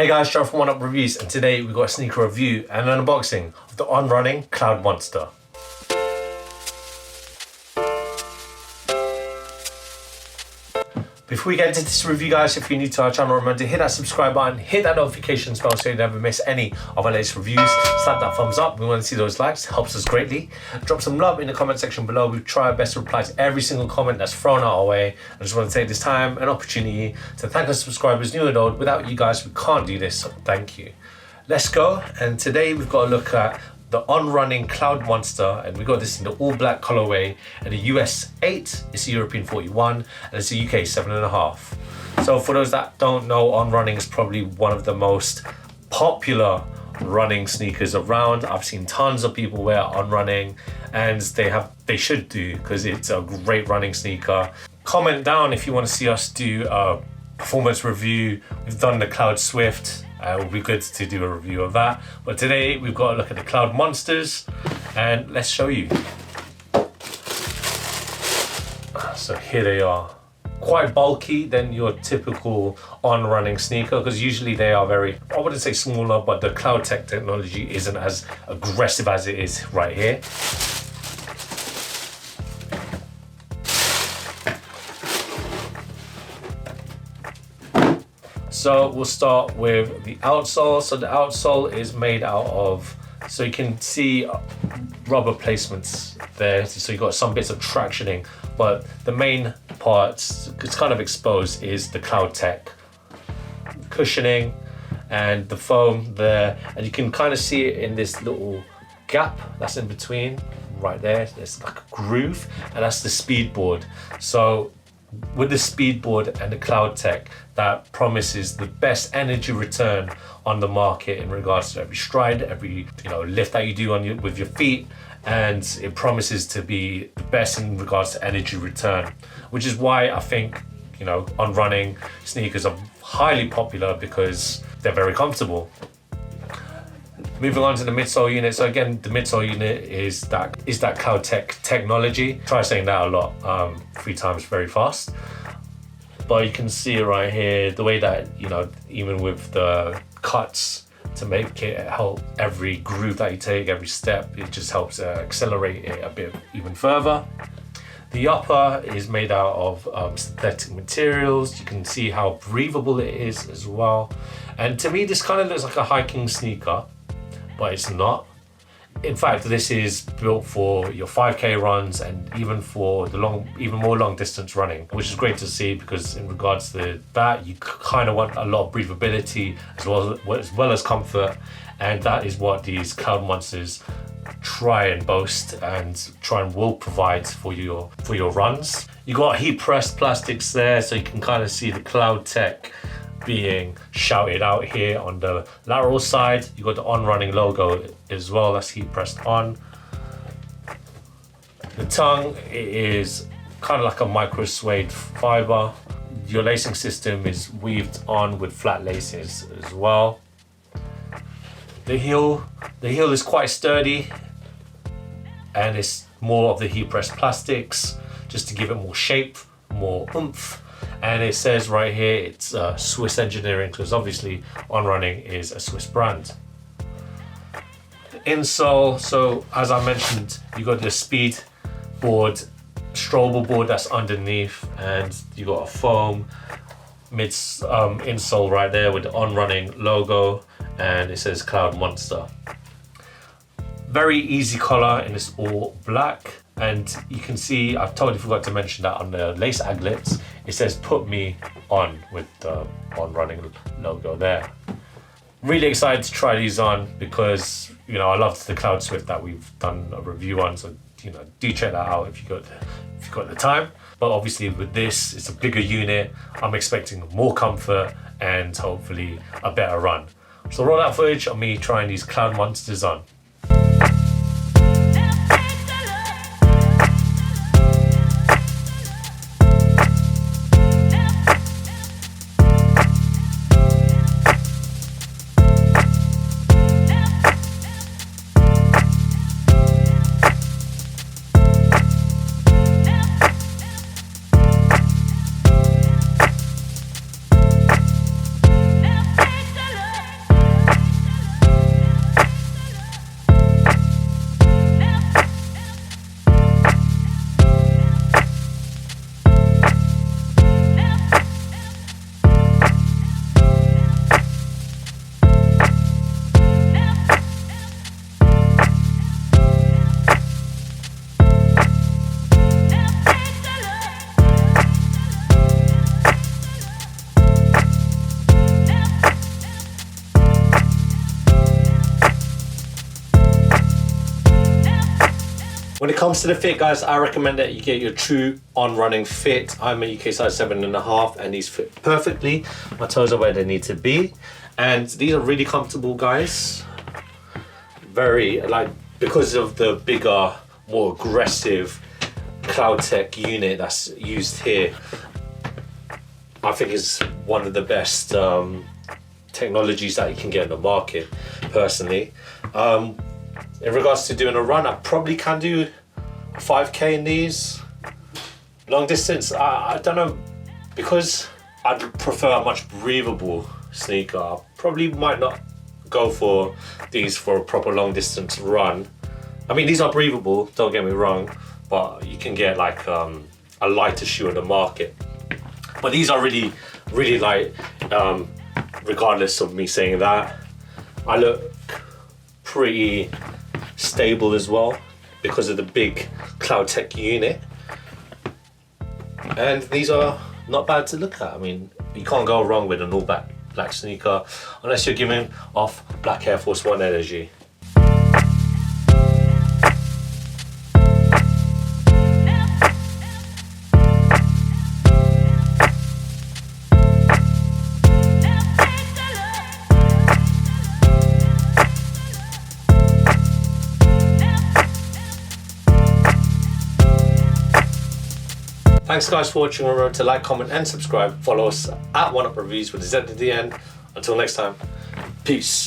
Hey guys, Gerald from Oneupreviewz, and today we've got a sneaker review and an unboxing of the RUNNING CLOUDMONSTER. Before we get into this review, guys, if you're new to our channel, remember to hit that subscribe button, hit that notification bell so you never miss any of our latest reviews. Slap that thumbs up. We want to see those likes. Helps us greatly. Drop some love in the comment section below. We try our best to reply to every single comment that's thrown our way. I just want to take this time and opportunity to thank our subscribers, new and old. Without you guys, we can't do this, so thank you. Let's go. And today we've got a look at the RUNNING CLOUDMONSTER, and we got this in the all black colorway and the US 8, it's a European 41, and it's a UK 7.5. So for those that don't know, RUNNING is probably one of the most popular running sneakers around. I've seen tons of people wear RUNNING, and they should do, because it's a great running sneaker. Comment down if you want to see us do a performance review. We've done the Cloud Swift. It will be good to do a review of that. But today we've got to look at the CLOUDMONSTERs, and let's show you. So here they are. Quite bulky than your typical running sneaker, because usually they are very, I wouldn't say smaller, but the Cloud Tech technology isn't as aggressive as it is right here. So we'll start with the outsole. So the outsole is made out of, so you can see rubber placements there. So you've got some bits of tractioning, but the main parts, it's kind of exposed, is the Cloud Tech cushioning and the foam there. And you can kind of see it in this little gap that's in between right there. There's like a groove, and that's the speed board. So with the speed board and the Cloud Tech, that promises the best energy return on the market in regards to every stride, every lift that you do with your feet, and it promises to be the best in regards to energy return, which is why I think running sneakers are highly popular, because they're very comfortable. Moving on to the midsole unit. So again, the midsole unit is that Cloud Tech technology. Try saying that a lot, 3 times very fast. But you can see right here, the way that, even with the cuts to make it help every groove that you take, every step, it just helps accelerate it a bit even further. The upper is made out of synthetic materials. You can see how breathable it is as well. And to me, this kind of looks like a hiking sneaker, but it's not. In fact, this is built for your 5K runs and even for the even more long distance running, which is great to see, because in regards to that, you kind of want a lot of breathability as well as comfort, and that is what these CLOUDMONSTERs try and boast and will provide for your runs. You got heat pressed plastics there, so you can kind of see the Cloud Tech being shouted out here on the lateral side. You got the RUNNING logo as well, that's heat pressed on. The tongue is kind of like a micro suede fiber. Your lacing system is weaved on with flat laces as well. The heel is quite sturdy, and it's more of the heat pressed plastics just to give it more shape, more oomph. And it says right here it's Swiss engineering, because obviously RUNNING is a Swiss brand. The insole, so as I mentioned, you got the speed board, stroller board that's underneath, and you got a foam insole right there with the RUNNING logo, and it says CLOUDMONSTER. Very easy color, and it's all black. And you can see, I've totally forgot to mention that on the lace aglets, it says "Put Me On" with the RUNNING logo there. Really excited to try these on, because I loved the Cloud Swift that we've done a review on. So do check that out if you got the time. But obviously with this, it's a bigger unit. I'm expecting more comfort and hopefully a better run. So roll out footage of me trying these CLOUDMONSTERs on. When it comes to the fit, guys, I recommend that you get your true on running fit. I'm a UK size 7.5 and these fit perfectly. My toes are where they need to be. And these are really comfortable, guys. Very, like, because of the bigger, more aggressive CloudTech unit that's used here, I think is one of the best technologies that you can get in the market, personally. In regards to doing a run, I probably can do 5K in these. Long distance, I don't know, because I'd prefer a much breathable sneaker. I probably might not go for these for a proper long distance run. I mean, these are breathable, don't get me wrong, but you can get like a lighter shoe in the market. But these are really, really light, regardless of me saying that. I look pretty stable as well because of the big CloudTech unit. And these are not bad to look at. I mean, you can't go wrong with an all black sneaker unless you're giving off black Air Force One energy. Thanks guys for watching. Remember to like, comment and subscribe. Follow us at Oneupreviewz with a Z at the end. Until next time, peace.